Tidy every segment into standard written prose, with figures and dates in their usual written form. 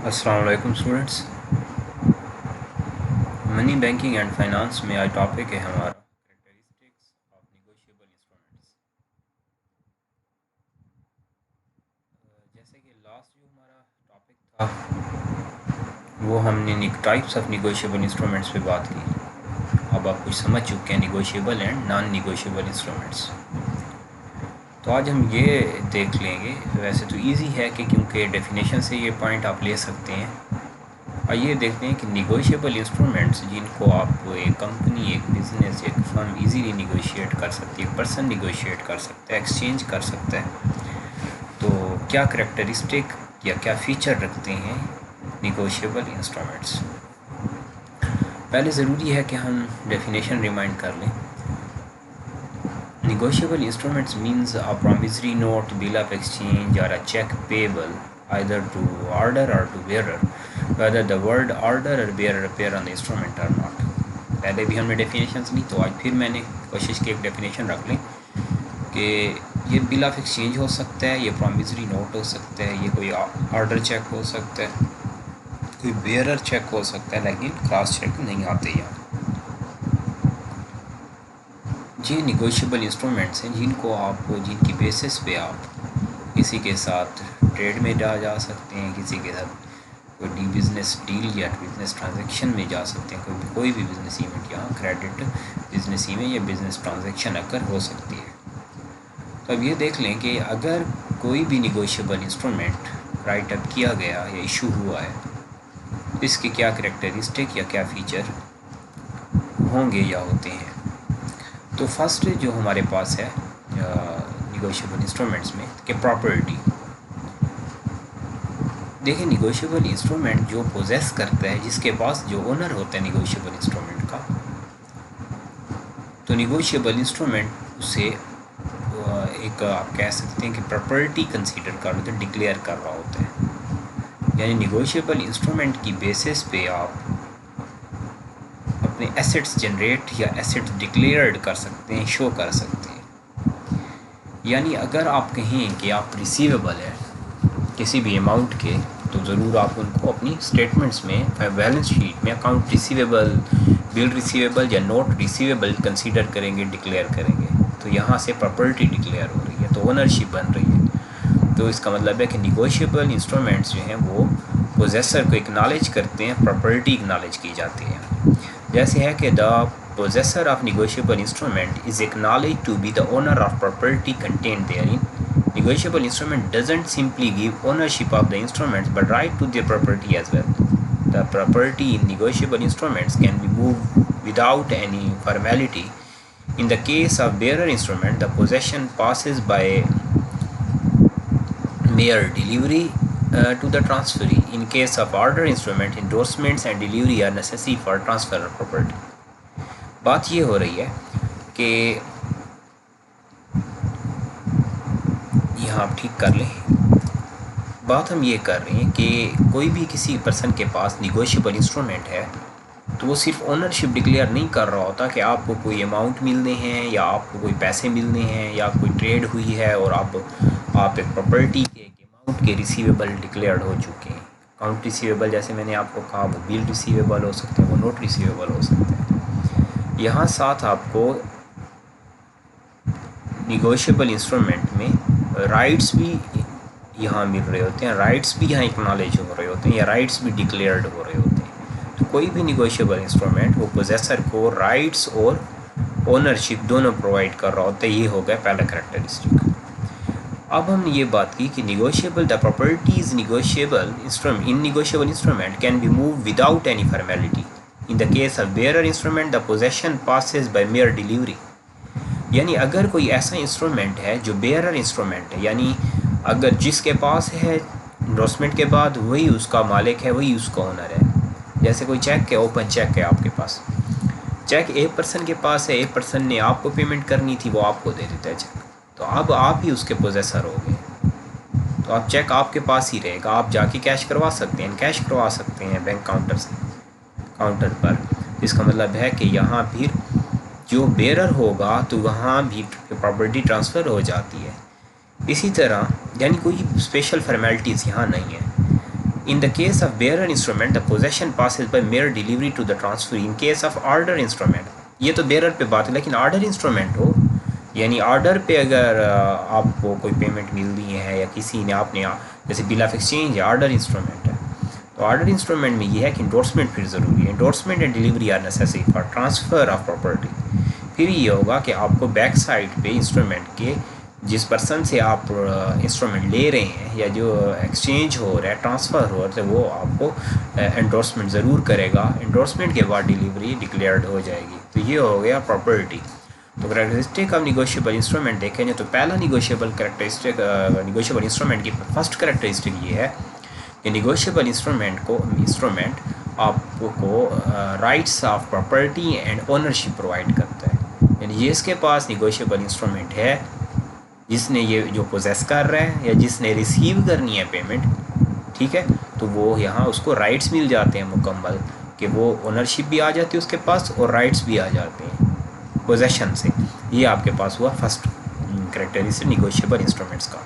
अस्सलाम वालेकुम students. Money banking and finance में आज टॉपिक है हमारा कैरेक्टरिस्टिक्स ऑफ नेगोशिएबल इंस्ट्रूमेंट्स। जैसे कि लास्ट जो हमारा टॉपिक था वो हमने टाइप्स ऑफ नेगोशिएबल इंस्ट्रूमेंट्स पे बात की। अब आप कुछ समझ चुके हैं negotiable and non negotiable instruments. तो आज हम ये देख लेंगे। वैसे तो इजी है कि क्योंकि डेफिनेशन से ये पॉइंट आप ले सकते हैं। आइए देखते हैं कि निगोशिएबल इंस्ट्रूमेंट्स जिनको आप एक कंपनी, एक बिज़नेस, एक फर्म इजीली निगोशिएट कर सकती है, पर्सन निगोशिएट कर सकता है, एक्सचेंज कर सकता है, तो क्या करैक्टरिस्टिक या क्या फ़ीचर रखते हैं निगोशिएबल इंस्ट्रूमेंट्स। पहले ज़रूरी है कि हम डेफिनेशन रिमाइंड कर लें। Negotiable instruments means a promissory note, bill of exchange, or a check payable either to order or to bearer, whether the word order or bearer appear on the instrument or not. पहले भी हमने definitions ली, तो आज फिर मैंने कोशिश की एक डेफिनेशन रख लें कि ये बिल ऑफ एक्सचेंज हो सकता है, ये प्रॉमिसरी नोट हो सकता है, ये कोई ऑर्डर चेक हो सकता है, कोई बेयरर चेक हो सकता है, लेकिन क्रॉस चेक नहीं आते यहाँ। ये निगोशिएबल इंस्ट्रूमेंट्स हैं जिनकी बेसिस पे आप किसी के साथ ट्रेड में जा सकते हैं, किसी के साथ कोई बिज़नेस डील या बिज़नेस ट्रांजैक्शन में जा सकते हैं। कोई भी बिज़नेस इवेंट यहाँ क्रेडिट बिज़नेस इवेंट या बिज़नेस ट्रांजैक्शन अकर हो सकती है। तो अब ये देख लें कि अगर कोई भी निगोशिएबल इंस्ट्रूमेंट राइट अप किया गया या इशू हुआ है, इसके क्या करैक्टरिस्टिक या क्या फ़ीचर होंगे या होते हैं। तो फर्स्ट जो हमारे पास है निगोशिएबल इंस्ट्रूमेंट्स में कि प्रॉपर्टी। देखिए, निगोशिएबल इंस्ट्रूमेंट जो पोजेस करता है, जिसके पास जो ओनर होता है निगोशिएबल इंस्ट्रूमेंट का, तो निगोशिएबल इंस्ट्रूमेंट उसे एक आप कह सकते हैं कि प्रॉपर्टी कंसीडर कर रहे, डिक्लेयर कर रहा होता है। यानी निगोशिएबल इंस्ट्रूमेंट की बेसिस पे आप अपने एसेट्स जनरेट या एसेट्स डिक्लेयर्ड कर सकते हैं, शो कर सकते हैं। यानी अगर आप कहें कि आप रिसीवेबल है किसी भी अमाउंट के, तो ज़रूर आप उनको अपनी स्टेटमेंट्स में, बैलेंस शीट में अकाउंट रिसीवेबल, बिल रिसीवेबल या नोट रिसीवेबल कंसीडर करेंगे, डिक्लेयर करेंगे। तो यहाँ से प्रॉपर्टी डिक्लेयर हो रही है, तो ओनरशिप बन रही है। तो इसका मतलब है कि निगोशिएबल इंस्ट्रूमेंट्स जो हैं वो पोजेसर को एक्नॉलेज करते हैं, प्रॉपर्टी एक्नॉलेज की जाती है। जैसे है कि the possessor of negotiable instrument is acknowledge to be the owner of property contained therein. Negotiable instrument doesn't simply give ownership of the instruments but right to their property as well. The property in negotiable instruments can be moved without any formality. In the case of bearer instrument, the possession passes by mere delivery to the transferee. In case of order instrument, endorsements and delivery are necessary for transfer of property. बात ये हो रही है कि यहाँ आप ठीक कर लें। बात हम ये कर रहे हैं कि कोई भी किसी पर्सन के पास निगोशिएबल इंस्ट्रूमेंट है, तो वो सिर्फ ओनरशिप डिक्लेयर नहीं कर रहा होता कि आपको कोई अमाउंट मिलने हैं या आपको कोई पैसे मिलने हैं या कोई ट्रेड हुई है और आप एक प्रॉपर्टी के एक अमाउंट के रिसीवेबल डिक्लेयर्ड हो चुके हैं। अकाउंट रिसीवेबल जैसे मैंने आपको कहा, वो बिल रिसीवेबल हो सकते हैं, वो नोट रिसीवेबल हो सकते हैं। यहाँ साथ आपको निगोशिएबल इंस्ट्रूमेंट में राइट्स भी यहाँ मिल रहे होते हैं, राइट्स भी यहाँ एक्नॉलेज हो रहे होते हैं या राइट्स भी डिक्लेयर्ड हो रहे होते हैं। तो कोई भी निगोशिएबल इंस्ट्रूमेंट वो पोजेसर को राइट्स और ओनरशिप दोनों प्रोवाइड कर रहा होता है। ये हो गया पहला करैक्टरिस्टिक। अब हमने ये बात की कि negotiable the properties negotiable instrument in negotiable instrument can be move without any formality. In the case of bearer instrument the possession passes by mere delivery. यानी अगर कोई ऐसा इंस्ट्रूमेंट है जो बेयरर इंस्ट्रूमेंट है, यानी अगर जिसके पास है इंडोर्समेंट के बाद वही उसका मालिक है, वही उसका ओनर है। जैसे कोई चेक है, ओपन चेक है आपके पास, चेक एक पर्सन के पास है, एक पर्सन ने आपको पेमेंट करनी थी, वो आपको दे देता है चेक, तो अब आप ही उसके पोजेसर हो गए। तो अब चेक आपके पास ही रहेगा, आप जाके कैश करवा सकते हैं, कैश करवा सकते हैं बैंक काउंटर पर। इसका मतलब है कि यहाँ फिर जो बेयरर होगा तो वहाँ भी प्रॉपर्टी ट्रांसफ़र हो जाती है। इसी तरह यानी कोई स्पेशल फॉर्मेलिटीज़ यहाँ नहीं है। In the case of bearer instrument, the possession passes by mere delivery to the transferee. In case of order instrument, ये तो bearer पे बात है, लेकिन order instrument हो, यानी ऑर्डर पे अगर आपको कोई पेमेंट मिलनी है या किसी ने आपने जैसे बिल ऑफ एक्सचेंज है, ऑर्डर इंस्ट्रूमेंट है, तो ऑर्डर इंस्ट्रूमेंट में ये है कि इंडोर्समेंट फिर ज़रूरी है। Endorsement and delivery are necessary for transfer of property. फिर ये होगा कि आपको बैक साइड पे इंस्ट्रूमेंट के जिस पर्सन से आप इंस्ट्रूमेंट ले रहे हैं या जो एक्सचेंज हो रहा है, ट्रांसफ़र हो रहा है, तो वो आपको एंडोर्समेंट ज़रूर करेगा। एंडोर्समेंट के बाद डिलीवरी डिक्लेयर्ड हो जाएगी। तो ये हो गया प्रॉपर्टी। तो करेक्टरिस्टिक ऑफ निगोशिएबल इंस्ट्रूमेंट देखेंगे तो पहला निगोशिएबल करेक्टरिस्टिक निगोशिएबल इंस्ट्रूमेंट की फर्स्ट करेक्टरिस्टिक ये है कि निगोशिएबल इंस्ट्रूमेंट आपको rights of property and ownership provide करता है। यानी ये इसके पास निगोशिएबल इंस्ट्रूमेंट है, जिसने ये जो पोजेस कर रहा है या जिसने रिसीव करनी है पेमेंट, ठीक है, तो वो यहाँ उसको राइट्स मिल जाते हैं मुकम्मल, कि वो ओनरशिप भी आ जाती है उसके पास और राइट्स भी आ जाते हैं पोजेशन से। ये आपके पास हुआ फर्स्ट करेक्टरिस्टिक निगोशिएबल इंस्ट्रूमेंट्स का।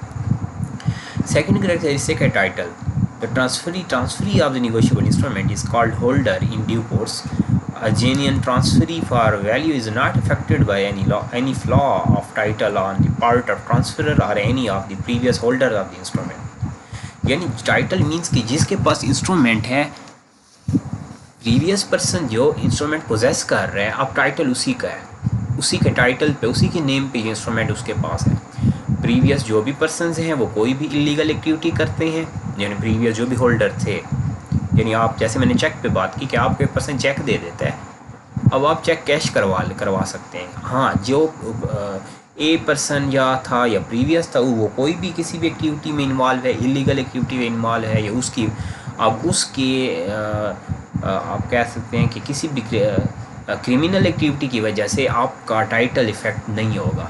सेकंड करेक्टरिस्टिक है title. The transferee of the negotiable instrument is called holder in due course. A genuine transferee for value is not affected by any flaw of title on the part of transferor or any of the previous holder of the instrument. यानी title means कि जिसके पास instrument है, previous person जो instrument poses कर रहा है, अब title उसी का है, उसी के टाइटल पे, उसी के नेम पे ये इंस्ट्रूमेंट उसके पास है। प्रीवियस जो भी पर्सनस हैं वो कोई भी इलीगल एक्टिविटी करते हैं, यानी प्रीवियस जो भी होल्डर थे, यानी आप जैसे मैंने चेक पे बात की कि आपको एक पर्सन चेक दे देता है, अब आप चेक कैश करवा सकते हैं। हाँ, जो ए पर्सन या था या प्रीवियस था, वो कोई भी किसी भी एक्टिविटी में इन्वॉल्व है, इलीगल एक्टिविटी में इन्वॉल्व है, या उसकी अब उसके आप कह सकते हैं कि किसी भी क्रिमिनल एक्टिविटी की वजह से आपका टाइटल इफ़ेक्ट नहीं होगा।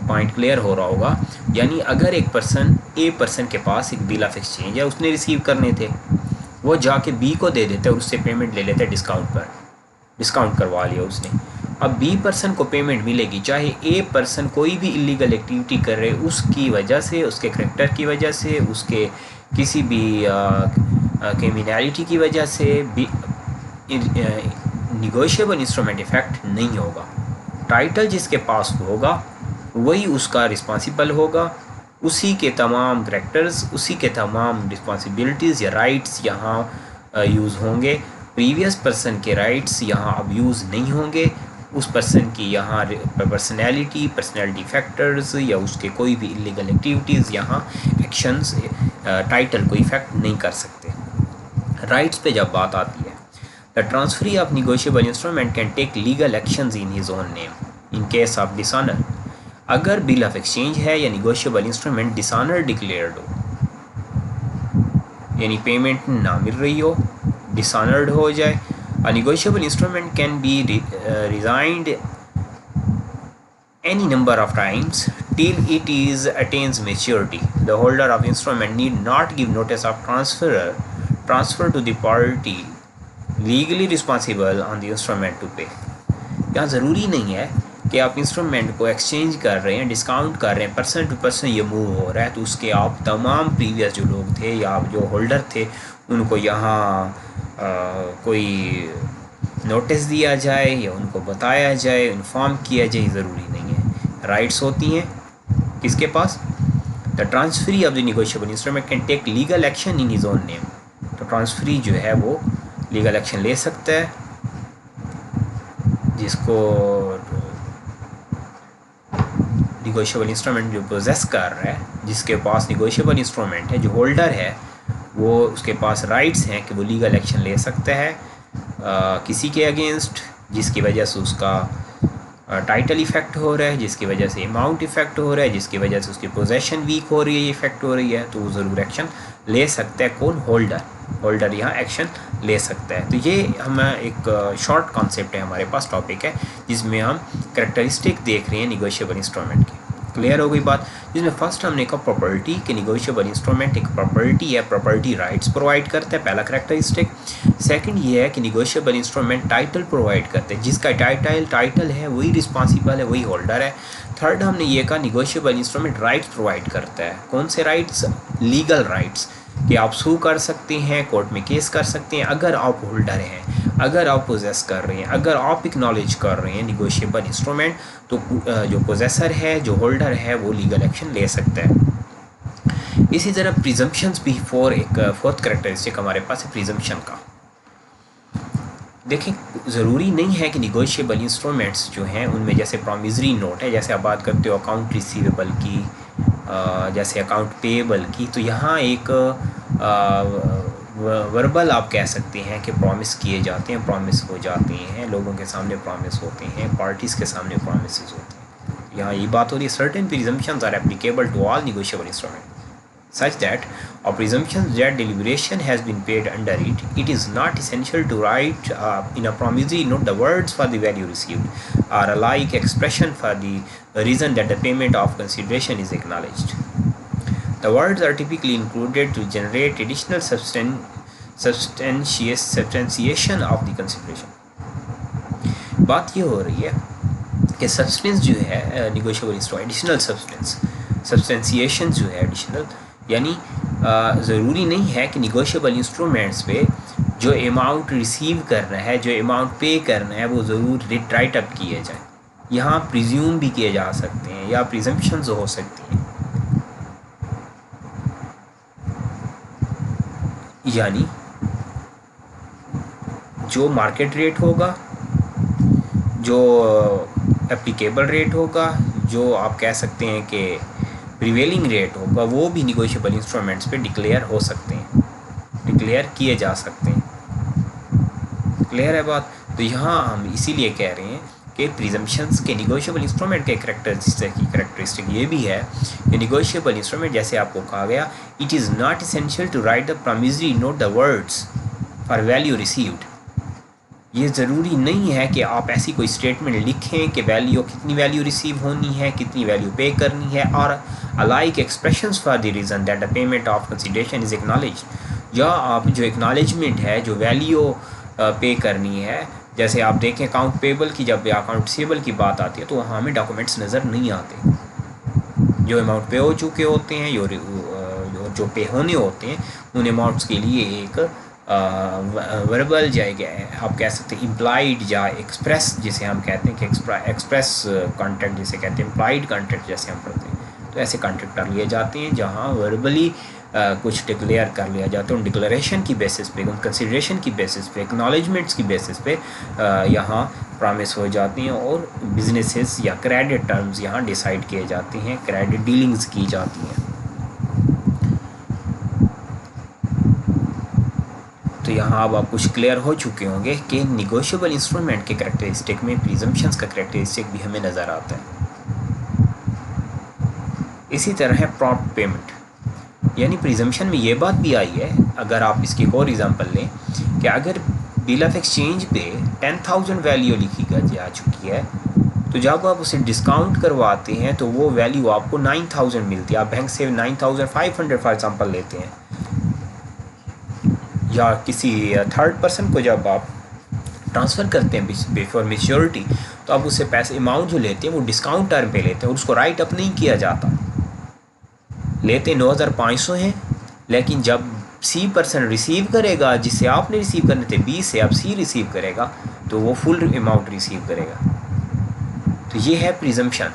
पॉइंट क्लियर हो रहा होगा। यानी अगर एक पर्सन ए पर्सन के पास एक बिल ऑफ एक्सचेंज है, उसने रिसीव करने थे, वो जाके बी को दे देते और उससे पेमेंट ले लेते डिस्काउंट पर, डिस्काउंट करवा लिया उसने। अब बी पर्सन को पेमेंट मिलेगी, चाहे ए पर्सन कोई भी इलीगल एक्टिविटी कर रहे, उसकी वजह से, उसके करेक्टर की वजह से, उसके किसी भी क्रिमिनलिटी की वजह से भी निगोशिएबल इंस्ट्रूमेंट इफेक्ट नहीं होगा। टाइटल जिसके पास होगा वही उसका रिस्पॉन्सिबल होगा, उसी के तमाम करेक्टर्स, उसी के तमाम रिस्पॉन्सिबिलिटीज़ या राइट्स यहाँ यूज़ होंगे। प्रीवियस पर्सन के राइट्स यहाँ अब यूज़ नहीं होंगे। उस पर्सन की यहाँ पर्सनैलिटी फैक्टर्स या उसके कोई भी इलीगल एक्टिविटीज़ यहाँ एक्शंस टाइटल को इफ़ेक्ट नहीं कर सकते। राइट्स पे जब बात आती है, the transferee of negotiable instrument can take legal actions in his own name in case of dishonour. अगर बिल ऑफ एक्सचेंज है या निगोशिएबल इंस्ट्रूमेंट डिसऑनर डिक्लेयर्ड हो, यानी पेमेंट ना मिल रही हो, डिसऑनर्ड हो जाए, a negotiable instrument can be resigned any number of times till it is attains maturity. The holder of instrument need not give notice of transfer to the party legally responsible on the instrument to pay. यहाँ ज़रूरी नहीं है कि आप instrument को exchange कर रहे हैं, डिस्काउंट कर रहे हैं, पर्सन टू पर्सन ये मूव हो रहा है, तो उसके आप तमाम प्रीवियस जो लोग थे या आप जो होल्डर थे उनको यहाँ कोई नोटिस दिया जाए या उनको बताया जाए, इन्फॉर्म किया जाए, ज़रूरी नहीं है। राइट्स होती हैं किसके पास? The transferee of the negotiable instrument can take legal action in his own name. तो ट्रांसफरी जो है वो लीगल एक्शन ले सकता है, जिसको निगोशिएबल इंस्ट्रूमेंट जो पोजेस कर रहा है, जिसके पास निगोशिएबल इंस्ट्रूमेंट है, जो होल्डर है, वो उसके पास राइट्स हैं कि वो लीगल एक्शन ले सकता है किसी के अगेंस्ट, जिसकी वजह से उसका टाइटल इफ़ेक्ट हो रहा है, जिसकी वजह से अमाउंट इफ़ेक्ट हो रहा है, जिसकी वजह से उसकी पोजेशन वीक हो रही है, इफ़ेक्ट हो रही है, तो वो ज़रूर एक्शन ले सकता है। कौन? होल्डर यहाँ एक्शन ले सकता है। तो ये हम एक शॉर्ट कॉन्सेप्ट है, हमारे पास टॉपिक है जिसमें हम करेक्टरिस्टिक देख रहे हैं निगोशिएबल इंस्ट्रूमेंट की। क्लियर हो गई बात? जिसमें फर्स्ट हमने कहा प्रॉपर्टी के निगोशिएबल इंस्ट्रूमेंट एक प्रॉपर्टी है, प्रॉपर्टी राइट्स प्रोवाइड करता है, पहला करेक्टरिस्टिक। सेकंड ये है कि निगोशिएबल इंस्ट्रूमेंट टाइटल प्रोवाइड करते हैं, जिसका टाइटल है वही रिस्पॉन्सिबल है, वही होल्डर है। थर्ड हमने ये कहा निगोशिएबल इंस्ट्रूमेंट राइट्स प्रोवाइड करता है। कौन से राइट्स? लीगल राइट्स, कि आप सू कर सकते हैं, कोर्ट में केस कर सकते हैं अगर आप होल्डर हैं, अगर आप पोजेस कर रहे हैं, अगर आप एक्नॉलेज कर रहे हैं निगोशिएबल इंस्ट्रूमेंट, तो जो पोजेसर है, जो होल्डर है, वो लीगल एक्शन ले सकता है। इसी तरह प्रिजम्पशंस भी एक फोर्थ करेक्टरिस्टिक हमारे पास है प्रिजम्पशन का। देखें, ज़रूरी नहीं है कि निगोशिएबल इंस्ट्रूमेंट्स जो हैं उनमें जैसे प्रॉमिसरी नोट है, जैसे आप बात करते हो अकाउंट रिसीवेबल की, जैसे अकाउंट पेएबल की, तो यहाँ एक वर्बल आप कह सकते हैं कि प्रॉमिस किए जाते हैं, प्रॉमिस हो जाते हैं, लोगों के सामने प्रॉमिस होते हैं, पार्टीज़ के सामने प्रॉमिस होते हैं। यहाँ ये बात हो रही है certain presumptions are applicable to all negotiable instrument such that a presumption that deliberation has been paid under it, it is not essential to write in a promissory note the words for the value received or a like expression for the reason that the payment of consideration is acknowledged. The words are typically included to generate additional substantiation of the consideration. बात ये हो रही है कि substance जो है negotiable instrument, additional सब्सटेंसिएशन जो है एडिशनल, यानी ज़रूरी नहीं है कि निगोशिएबल इंस्ट्रूमेंट्स पे जो अमाउंट रिसीव करना है, जो अमाउंट पे करना है, वो ज़रूर राइट अप किए जाए। यहाँ प्रिज्यूम भी किए जा सकते हैं या प्रिजम्पशंस हो सकती हैं, यानी जो मार्केट रेट होगा, जो एप्लीकेबल रेट होगा, जो आप कह सकते हैं कि प्रिवेलिंग रेट होगा, वो भी निगोशिएबल इंस्ट्रूमेंट्स पे डिक्लेयर हो सकते हैं, डिक्लेयर किए जा सकते हैं। क्लियर है बात? तो यहाँ हम इसीलिए कह रहे हैं कि प्रिजम्पशंस के निगोशिएबल इंस्ट्रूमेंट के करेक्टरिस्टिक ये भी है कि निगोशिएबल इंस्ट्रूमेंट, जैसे आपको कहा गया, it is not essential to write the promissory note the words for value received. ये ज़रूरी नहीं है कि आप ऐसी कोई स्टेटमेंट लिखें कि कितनी वैल्यू रिसीव होनी है, कितनी वैल्यू पे करनी है, और alike expressions for the reason that the payment of consideration is acknowledge, या आप जो एक्नॉलेजमेंट है, जो वैल्यू पे करनी है, जैसे आप देखें अकाउंट पेबल की, जब अकाउंट रिसीवेबल की बात आती है तो वहाँ हमें डॉक्यूमेंट्स नज़र नहीं आते। जो अमाउंट पे हो चुके होते हैं, जो पे होने होते हैं, उन अमाउंट्स के लिए एक वर्बल जाएगा, आप कह सकते हैं इम्प्लाइड या एक्सप्रेस, जिसे हम कहते हैं कि एक्सप्रेस कॉन्ट्रैक्ट जिसे कहते हैं, इम्प्लाइड कॉन्ट्रैक्ट जैसे हम पढ़ते हैं, तो ऐसे कॉन्ट्रैक्ट कर लिए जाते हैं जहाँ वर्बली कुछ डिक्लेयर कर लिया जाता है, उन डिक्लेरेशन की बेसिस पे, उन कंसिडरेशन की बेसिस पे, एक्नॉलेजमेंट्स की बेसिस पे यहाँ प्रॉमिस हो जाती हैं, और बिजनेसेस या क्रेडिट टर्म्स यहाँ डिसाइड किए जाते हैं, क्रेडिट डीलिंग्स की जाती हैं। तो यहाँ अब आप कुछ क्लियर हो चुके होंगे कि निगोशिएबल इंस्ट्रूमेंट के करेक्टरिस्टिक में प्रिजम्पशंस का करेक्टरिस्टिक भी हमें नज़र आता है। इसी तरह है प्रॉम्प्ट पेमेंट, यानी प्रिजम्पशन में ये बात भी आई है, अगर आप इसकी एक और एग्जांपल लें कि अगर बिल ऑफ एक्सचेंज पे 10,000 वैल्यू लिखी जा चुकी है, तो जब आप उसे डिस्काउंट करवाते हैं तो वो वैल्यू आपको 9,000 मिलती है। आप बैंक से 9,500 फॉर एग्जांपल लेते हैं, या किसी थर्ड पर्सन को जब आप ट्रांसफ़र करते हैं बिफोर मैच्योरिटी, तो आप उससे पैसे अमाउंट जो लेते हैं वो डिस्काउंट टर्म पे लेते हैं, और उसको राइट अप नहीं किया जाता। लेते 9,500 हैं, लेकिन जब C% रिसीव करेगा, जिससे आपने रिसीव करने थे B से, अब C रिसीव करेगा, तो वो फुल अमाउंट रिसीव करेगा। तो ये है प्रिजम्पशन।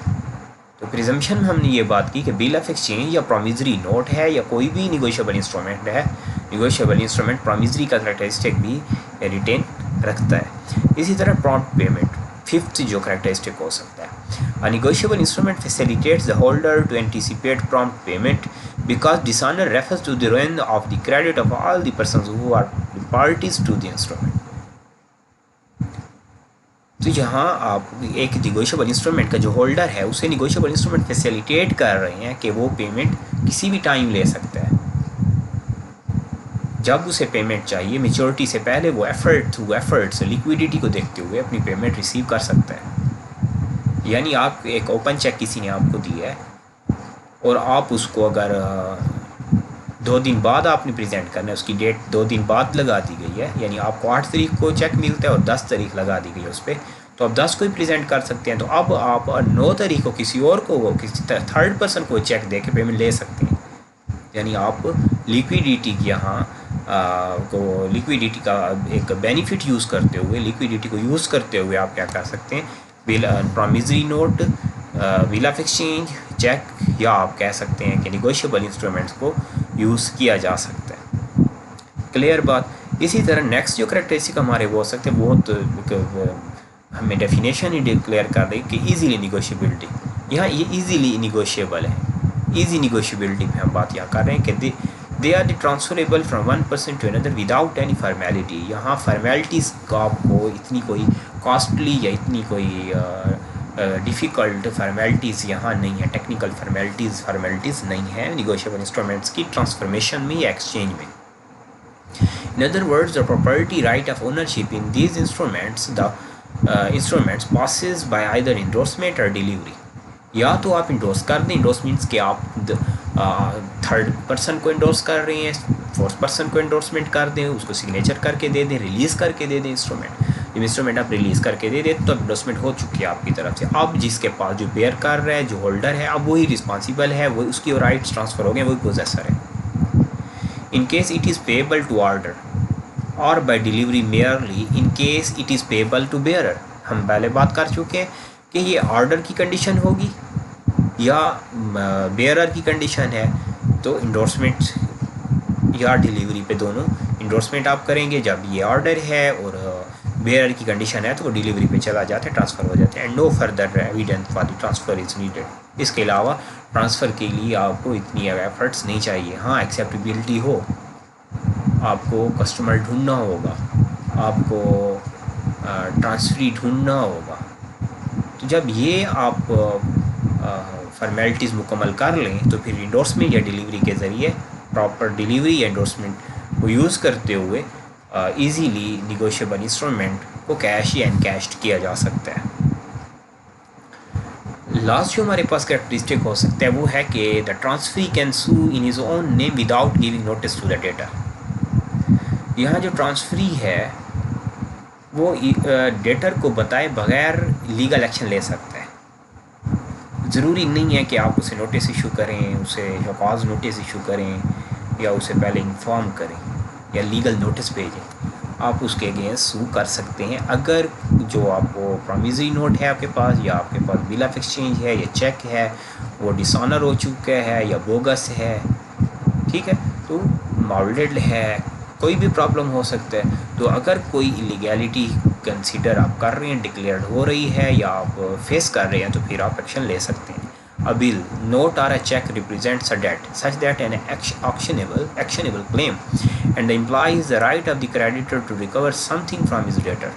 तो प्रिजम्पशन में हमने ये बात की कि बिल ऑफ एक्सचेंज या प्रॉमिसरी नोट है या कोई भी निगोशिएबल इंस्ट्रूमेंट है, निगोशिएबल इंस्ट्रूमेंट प्रॉमिसरी का करेक्टरिस्टिक भी रिटेन रखता है। इसी तरह प्रॉम्प्ट पेमेंट फिफ्थ जो करेक्टरिस्टिक हो सकता है, a negotiable instrument facilitates the holder to anticipate prompt payment because dishonor refers to the ruin of the credit of all the persons who are the parties to the instrument। तो यहाँ आप एक negotiable instrument का जो holder है उसे negotiable instrument facilitate कर रहे हैं कि वो पेमेंट किसी भी टाइम ले सकता है। जब उसे पेमेंट चाहिए मैच्योरिटी से पहले, वो एफर्ट्स लिक्विडिटी को देखते हुए अपनी पेमेंट रिसीव कर सकता है। यानी आप एक ओपन चेक किसी ने आपको दिया है और आप उसको अगर 2 दिन बाद आपने प्रेजेंट करना है, उसकी डेट 2 दिन बाद लगा दी गई है, यानी आपको 8 तारीख को चेक मिलता है और 10 तारीख लगा दी गई है उस पर, तो अब 10 को ही प्रेजेंट कर सकते हैं। तो अब आप 9 तारीख को किसी और को, किसी थर्ड पर्सन को चेक दे के पेमेंट ले सकते हैं। यानी आप लिक्विडिटी यहाँ को लिक्विडिटी का एक बेनिफिट यूज़ करते हुए, लिक्विडिटी को यूज़ करते हुए आप क्या कर सकते हैं, promissory note, bill of exchange, cheque, या आप कह सकते हैं कि निगोशिएबल इंस्ट्रूमेंट्स को यूज़ किया जा सकता है। क्लियर बात। इसी तरह नेक्स्ट जो करेक्टरिस्टिक हमारे वो हो सकते हैं, वो तो हमें डेफिनेशन ही डिक्लेयर कर रही कि ईजीली निगोशिएबिलिटी। यहाँ ये ईजीली निगोशिएबल है, ईजी निगोशिएबिलिटी पे हम बात यहाँ कर रहे हैं कि they are transferable from one person to another without any formality. यहाँ फॉर्मेलिटीज़ का आपको इतनी कोई कॉस्टली या इतनी कोई डिफ़िकल्ट फॉर्मेलिटीज़ यहाँ नहीं है, टेक्निकल फॉर्मेलिटीज़ नहीं है निगोशिएबल इंस्ट्रूमेंट्स की ट्रांसफॉर्मेशन में या एक्सचेंज में। In other words, the property right of ownership in these instruments, instruments passes by either endorsement or delivery. या तो आप इंडोर्स कर दें, इंडोर्स मीन्स कि आप थर्ड पर्सन को इंडोर्स कर रहे हैं, फोर्थ पर्सन को इंडोर्समेंट कर दें, उसको सिग्नेचर करके दे दें, रिलीज़ करके दे दें इंस्ट्रूमेंट। जब इंस्ट्रूमेंट आप रिलीज़ करके दे दें तो इंडोर्समेंट हो चुकी है आपकी तरफ से। अब जिसके पास जो बेयर कर रहा है, जो होल्डर है, अब वही रिस्पॉन्सिबल है, वो उसकी राइट्स ट्रांसफ़र हो गए, वही पोजेसर है। In case it is payable to order or by delivery merely in case it is payable to bearer। हम पहले बात कर चुके हैं कि ये ऑर्डर की कंडीशन होगी या बेयरर की कंडीशन है, तो इंडोर्समेंट या डिलीवरी पे दोनों इंडोर्समेंट आप करेंगे। जब ये ऑर्डर है और बेयरर की कंडीशन है तो वो डिलीवरी पे चला जाता है, ट्रांसफ़र हो जाते हैं। And no further evidence for the transfer is needed. इसके अलावा ट्रांसफ़र के लिए आपको इतनी एफर्ट्स नहीं चाहिए। हाँ, एक्सेप्टेबिलिटी हो, आपको कस्टमर ढूंढना होगा, आपको ट्रांसफरी ढूंढना होगा। तो जब ये आप फॉर्मेलिटीज़ मुकम्मल कर लें तो फिर इंडोर्समेंट या डिलीवरी के ज़रिए प्रॉपर डिलीवरी या इंडोर्समेंट को यूज़ करते हुए ईजीली निगोशिएबल इंस्ट्रूमेंट को कैश या एनकैश्ड किया जा सकता है। लास्ट जो हमारे पास कैरेक्टरिस्टिक हो सकता है वो है कि the transferee can sue in his own name without giving notice to the debtor. यहाँ जो ट्रांसफरी है वो डेटर को बताए बगैर लीगल एक्शन ले सकता है। ज़रूरी नहीं है कि आप उसे नोटिस इशू करें, उसे कॉज नोटिस इशू करें या उसे पहले इन्फॉर्म करें या लीगल नोटिस भेजें। आप उसके अगेंस्ट सू कर सकते हैं अगर जो आपको प्रॉमिसरी नोट है आपके पास, या आपके पास बिल ऑफ एक्सचेंज है, या चेक है, वो डिसऑनर हो चुका है या बोगस है, ठीक है, तो मॉल्डेड है, कोई भी प्रॉब्लम हो सकता है। तो अगर कोई इलीगैलिटी कंसीडर आप कर रहे हैं, डिक्लेयर्ड हो रही है या आप फेस कर रहे हैं, तो फिर आप एक्शन ले सकते हैं। A bill, note or a check represents a debt such that an actionable claim and implies the right of the creditor to recover something from his debtor.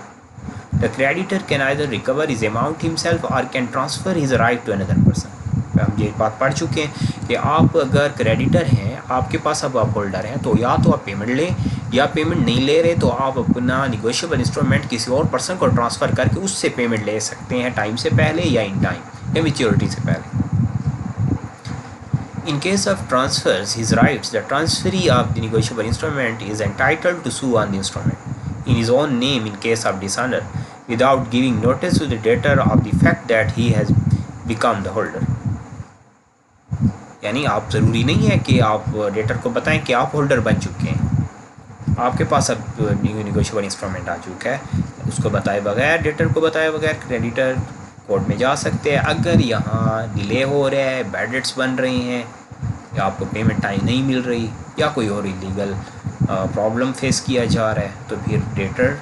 The creditor can either recover his amount himself or can transfer his right to another person. हम ये बात पढ़ चुके हैं कि आप अगर creditor हैं, आपके पास अब आप होल्डर हैं, तो या तो आप पेमेंट लें, या पेमेंट नहीं ले रहे तो आप अपना निगोशिएबल इंस्ट्रूमेंट किसी और पर्सन को ट्रांसफ़र करके उससे पेमेंट ले सकते हैं, टाइम से पहले या इन टाइम या मैच्योरिटी से पहले। In case of transfers his rights, the transferee of the negotiable instrument is entitled to sue on the instrument in his own name in case of dishonor without giving notice to the debtor of the fact that he has become the holder। यानी आप ज़रूरी नहीं है कि आप debtor को बताएं कि आप होल्डर बन चुके हैं, आपके पास अब निगोशिएबल इंस्ट्रूमेंट आ चुका है, उसको बताए बगैर, डेटर को बताए बगैर क्रेडिटर कोर्ट में जा सकते हैं। अगर यहाँ डिले हो रहा है, बैड डेट्स बन रही हैं, या आपको पेमेंट टाइम नहीं मिल रही, या कोई और इलीगल प्रॉब्लम फेस किया जा रहा है, तो फिर डेटर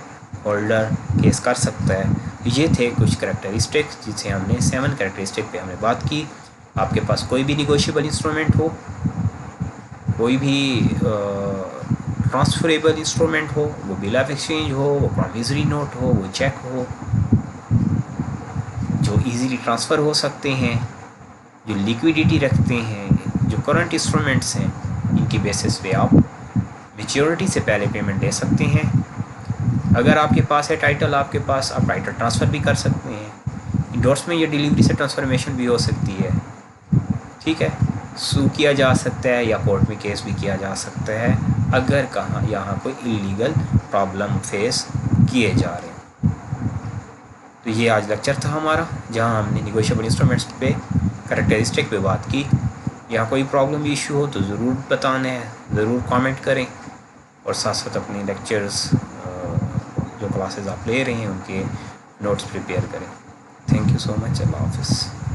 होल्डर केस कर सकता है। ये थे कुछ करैक्टरिस्टिक्स जिसे हमने 7 करैक्टरिस्टिक पे हमने बात की। आपके पास कोई भी निगोशिएबल इंस्ट्रूमेंट हो, कोई भी ट्रांसफरेबल इंस्ट्रूमेंट हो, वो बिल ऑफ एक्सचेंज हो, वो प्रॉमिसरी नोट हो, वो चेक हो, जो इजीली ट्रांसफ़र हो सकते हैं, जो लिक्विडिटी रखते हैं, जो करंट इंस्ट्रूमेंट्स हैं, इनकी बेसिस पे आप मैच्योरिटी से पहले पेमेंट ले सकते हैं। अगर आपके पास है टाइटल, आपके पास, आप टाइटल ट्रांसफ़र भी कर सकते हैं। इंडोर्समेंट या डिलीवरी से ट्रांसफॉर्मेशन भी हो सकती है, ठीक है, सू किया जा सकता है या कोर्ट में केस भी किया जा सकता है अगर यहाँ कोई इलीगल प्रॉब्लम फेस किए जा रहे हैं। तो तो ये आज लेक्चर था हमारा, जहाँ हमने निगोशिएबल इंस्ट्रूमेंट्स पे कैरेक्टरिस्टिक पे बात की। यहाँ कोई प्रॉब्लम इशू हो तो ज़रूर बताना है, ज़रूर कमेंट करें, और साथ साथ अपने लेक्चर्स जो क्लासेस आप ले रहे हैं उनके नोट्स प्रिपेयर करें। Thank you so much. अल्लाह हाफ़िज़।